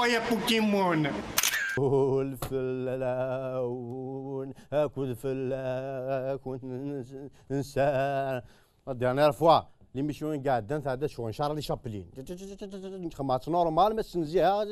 quoi ya بوكيمون. والفلاون اكل فلاك ونسى ديرنيير فوا ليميسيون قاعدين تاع شغل شارلي شابلين خمات نورمال ما تنزيها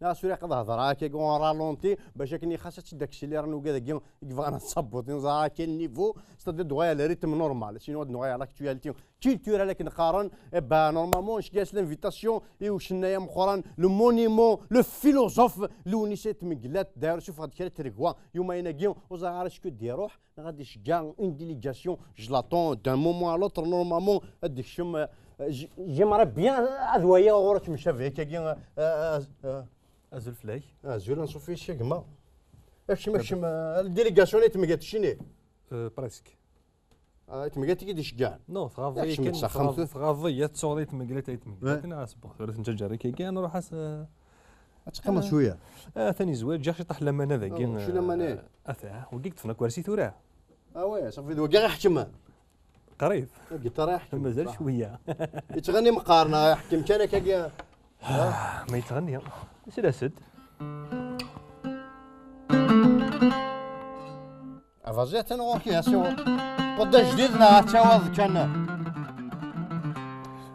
لا سوري قد هضر هكا كون رالونتي باش كني خاصها داكشي اللي رانا كاع يبغى انا تصبط نزار كاين النيفو ستادي دغيا على ريتم نورمال سينو دغيا على لاكتواليتي كولتور لكن نقارن با نورمالمون اش كاس لانفيتاسيون اي وشنايا مخران لو مونيمون لو فيلوزوف لو نسيت مقلات داير شوف هاد كرا تركوا يوم يناكيو وزعر شكو ديروح غادي شكاع اون ديليغاسيون جلاطون دان مومون ا لوتر نورمالمون هاديك الشم جيمرا بيان ادويه غورك مشى فيك كي ازول فلاي ازول نشوف فيه شي كما اش الديليغاسيون تمقات شنو بريسك تمقات كي شكاع نو فغافي كاين فغافي تصوري تمقلات تمقلات انا اصبر انت جاري كي نروح تقمص شويه ثاني زواج جا شي طاح لما انا ذاك شنو لما انا وقيت فينا كوارسي ثوراه وي صافي ذوك كاع يحكم قريب قلت راه يحكم مازال شويه يتغني مقارنه يحكم كان كاع ما يتغني ماشي الاسد افازيت انا اوكي سوا قد جديدنا تعوض كان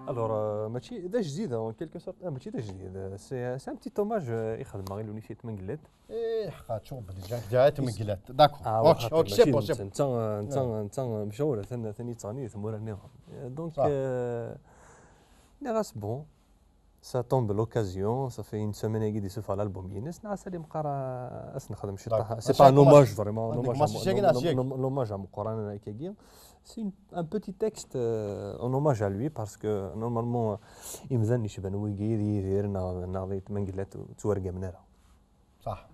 الوغ ماشي دا جديد اون كيلكو سورت ماشي دا جديد سي ان بتي توماج يخدم غير لونيسيت من ايه حقا شوف ديجا جات مقلات داكور اوكي سي بوسيبل انت مشغول ثاني تغني ثمورا دونك ني غاس بون Ça tombe l'occasion, ça fait une semaine et demie sur l'album Ines, نعسى مقرا نخدم شي طاح سي با نوماج فريمون نوماج à مقران كيغي سي ان بوتي تكست en hommage à lui parce que normalement يمزن يشبان ويغير يديرنا ناضيت منقلات تورقه منها صح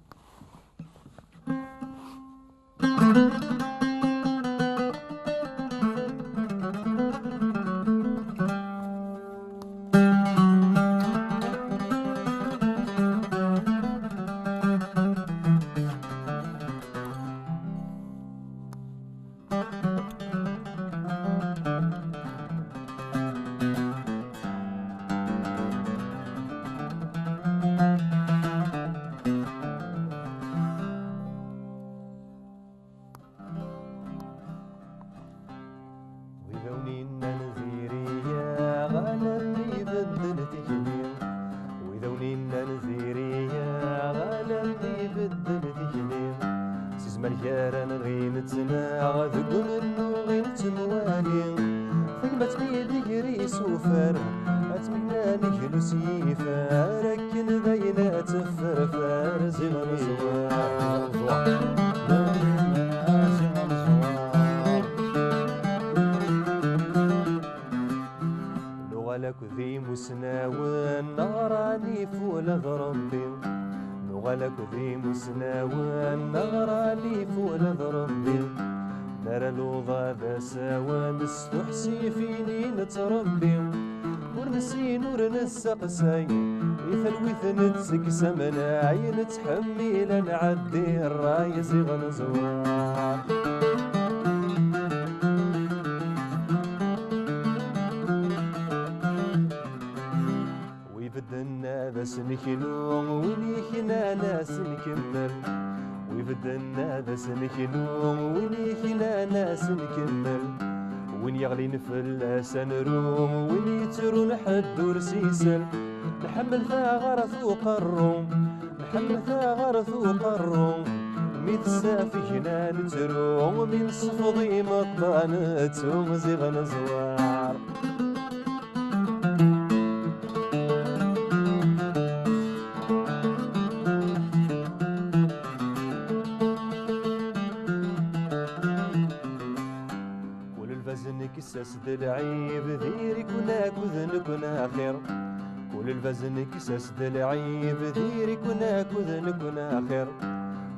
سقسي يفلوث نتسقسمنا عين تحميل نعدي الرايس غنزوار ويبدلنا بس نكلوم ونيخنا ناس نكمل ويبدلنا بس نكلوم ونيخنا ناس نكمل وين يغلي نفلاس نروم وين يترون حد ورسيسل نحمل ثاغر فوق الروم نحمل ثاغر فوق الروم ميت سافي هنا نتروم من صفضي مطانت ومزيغ زوار كساس دلعيب ذيري كنا كذن كنا خير كل الفزن كساس دلعيب ذيري كنا كذن كنا خير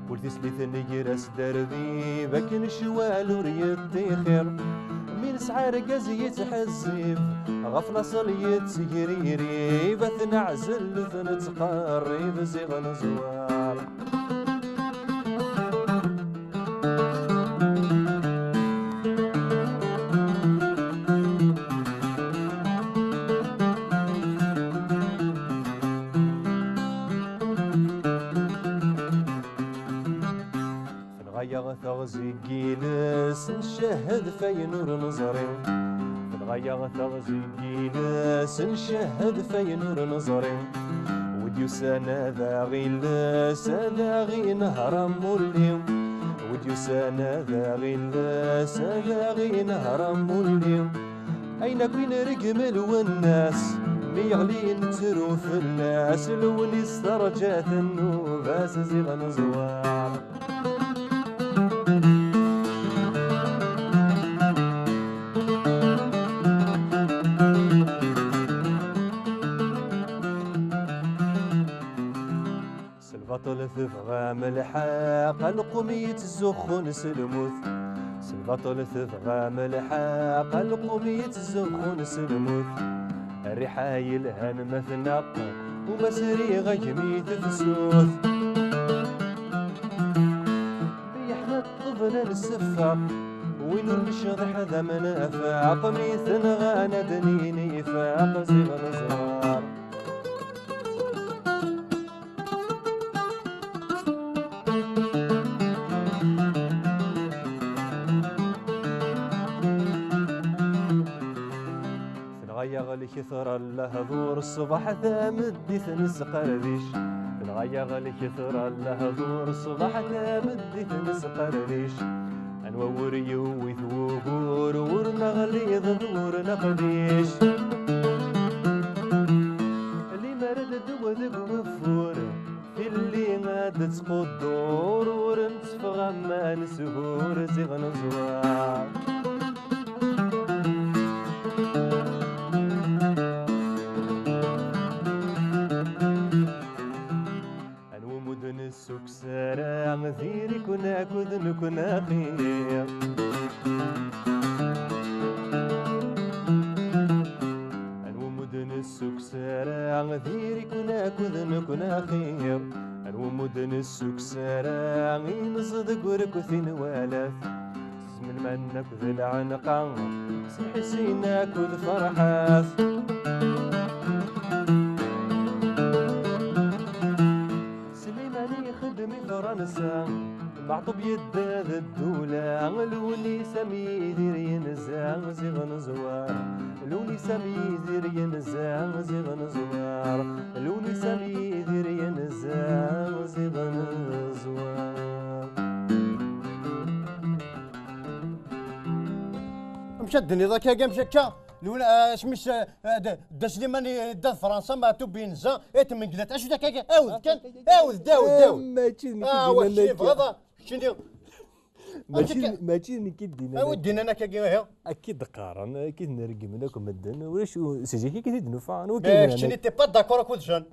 كل تسليث نجرس دربي بكن شوال وريدي خير من سعار قزي يتحزب غفلة صليت سجريري بث نعزل ثنتقرب زغن زوار تغزيكينس نشهد فينور نظري في الغاية تغزيكينس نشهد فينور نظري وديوسانا ذا غيلس ذا غي نهر مولي وديوسانا ذا غيلس ذا غي نهر مولي أين كوين رقمل والناس ميغلين ترو في الناس لوني استرجات النوباس زيغن زوار سلفاطل ثفغى ملحاق القمية الزخون سلموث سلفاطل ثفغى ملحاق القمية الزخون سلموث الرحاي الهن مثنق ومسري غيمي تفسوث بيحنا الطفل السفاق وين المشضح ذا منافع قميث غانا دنيني فاق زغن زوار غالي كثر اللهذور الصباح ثامدي ثنس قرديش الغاية غالي كثر اللهذور الصباح ثامدي ثنس قرديش انوور يوث وقور ورنغلي ظهور نقديش اللي مرد دوذ وفور في اللي غاد تقدور ورنتفغ ما نسهور زغن زوار السكسارة مثيري كنا كذن كنا خير أنو مدن السكسارة مثيري كنا كذن كنا خير أنو مدن السكسارة غين صدق وركثين والاث من منك ذي العنقا سحسينا كذ فرحاث فرنسا معطب يداد الدولة لوني سمي ذير ينزع زغن زوار لوني سمي ذير ينزع زغن زوار لوني سمي ذير ينزع زغن زوار مشدني ذاك يا مشكا لون سميس دا سليماني دا فرنسا ما تو بينزا من قلت اش ذاك عاود كان عاود داود ماشي هذا شنو ماشي كيدينا ودينا انا كاكي اكيد قارن اكيد نرقم منكم مدن ولاش سيجي كي تدنفع شنو تي با داكور كل شان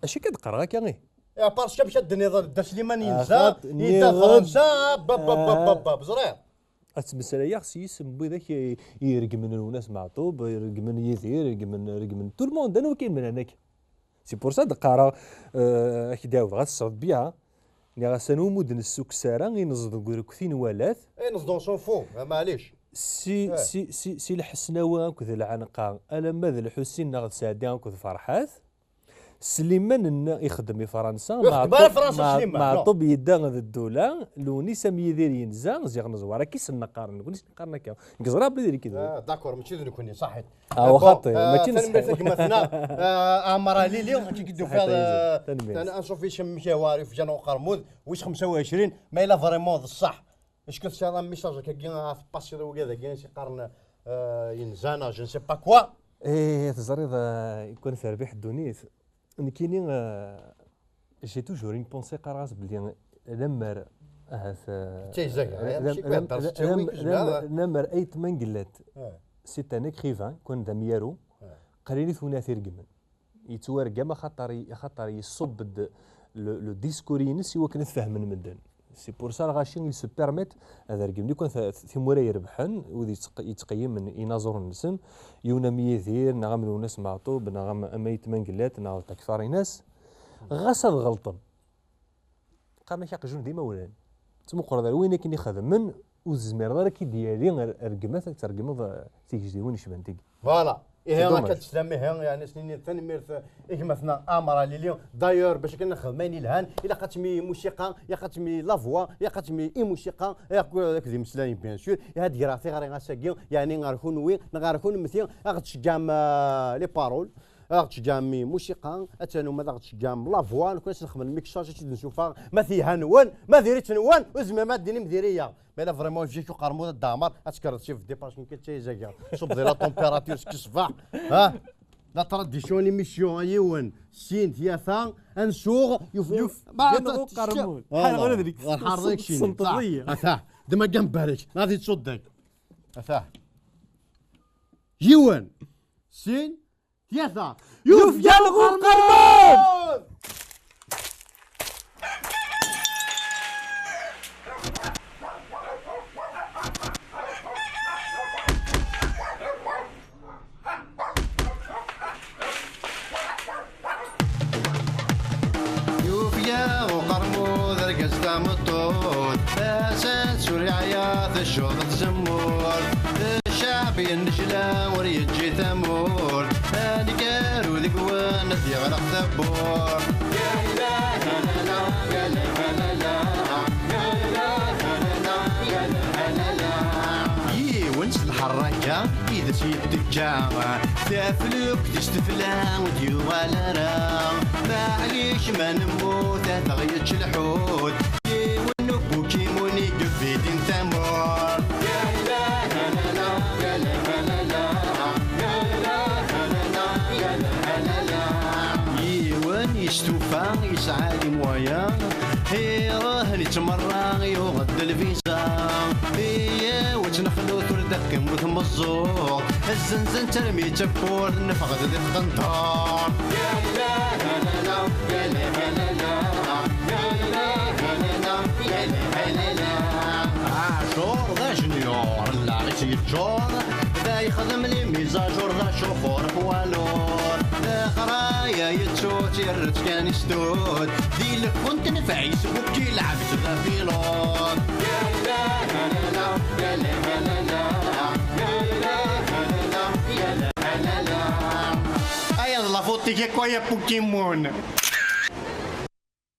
اشي كتقرا كاغي يا بارسكو مشدني دا سليماني ينزا دا فرنسا باب زرير المسألة خص يسمى ذاك يرقم من الناس معطوب يرقم من يثير يرقم من تو الموند انا وكاين من هناك سي بور سا دقارا اكي داود غتصعد بها اللي غاسانو مدن السكسارة غينزض كثين والاث نزدون سون فو معليش سي الحسناوة كذا العنقا الا ماذا الحسين ناخذ سعدان كذا فرحاث سليمان يخدم في فرنسا مع طب يدان الدولة لوني سامي دير ينزا زيغ نزوار كيس نقارن نقول نقارن كا نقزرا بلا دير كذا داكور ماشي ذو نكوني صحيت خاطي ماشي نصحيح مثلا عمر ليلي كيدو فيها انا نشوف في شم شواري في جنو قرمود واش 25 ما الا فريمون الصح اش كنت هذا ميساج كاين في باسي وكذا كاين شي قرن ينزانا جو سي با كوا ايه تزريض يكون في ربيح الدونيث كاينين جي توجور اون بونسي قراص بلي لمر لمر اي ثمن قلات سي ان اكريفان كون ذا ميارو قليل ثلاثي رقمن يتوارقم خاطر يصب لو ديسكور ينس هو كان فهم من مدن سي بور سا غاشي يسو بيرميت هذا رقم اللي كون ثمورا يربحن وذي يتقيم من يناظر النسم يونا ميثير نغم الناس معطوب نغم اميت من قلات نغم تكفار ناس غصد غلطن قام يحق جون ديما ولان تما قرا وين كاين يخدم من والزمير راه كي ديالي رقمات ترقم تيجي وين شبان تيجي فوالا إيه أنا كتسلميها يعني سنين تنمير مثلا أمر اليوم دايور باش كنا خدمين الهان إلا قاتمي موسيقى يا قاتمي لافوا يا قاتمي إي موسيقى يا كذي مسلاين بيان سور يا هاد كرافي غير غاساكي يعني غنكون وين غنكون مثلا غتشجام لي بارول غتشجامي موسيقى اتانو ما غتشجام لافوا نكون نخدم الميكساج نشوفها ما فيها نوان ما ديريت نوان وزعما ديري مديريه بلا فريمون جيتو قرمود الدمار اتكرر شي في ديباس ممكن حتى يزاكا صوب ديال لا طومبيراتور كيصباح ها لا تراديسيون ليميسيون ايون سين ثياثا انسوغ يوف ينغو قرمود بحال غير هذيك الحريك شي السنطريه اثاه دما جنبالك غادي تصدق اثاه يوان سين ثياثا يوف ينغو قرمود الشوط الزمور الشعبي النجلة وريجي ثمور هاني كارو ذيك وانا يغرق ثبور يا إله لا يا لا لا يا لا لا يي ونس الحركة إذا سيد الجامع تافلوك تستفلا وديو ولا را معليش ما نموت تغيتش الحوت يستوفى يسعى لي مويا هي راهني تمرة يغد الفيزا هي وتنخلو تردك موت مزور الزنزن ترمي تبور نفقد ذي القنطار يا إله لا لا يا لا لا يا إله لا لا يا لا لا عاشور ذا جنيور لا غيتي الجور ذا يخدم لي ميزاجور ذا شوفور بوالور قرايا يتشوت يرت كان يستود ديلك كنت نفع يسبوك كي لعبت غافيلون يا إله لا لا يا لا لا يا إله لا لا يا لا لا أيا لا فوتي كي كويا بوكيمون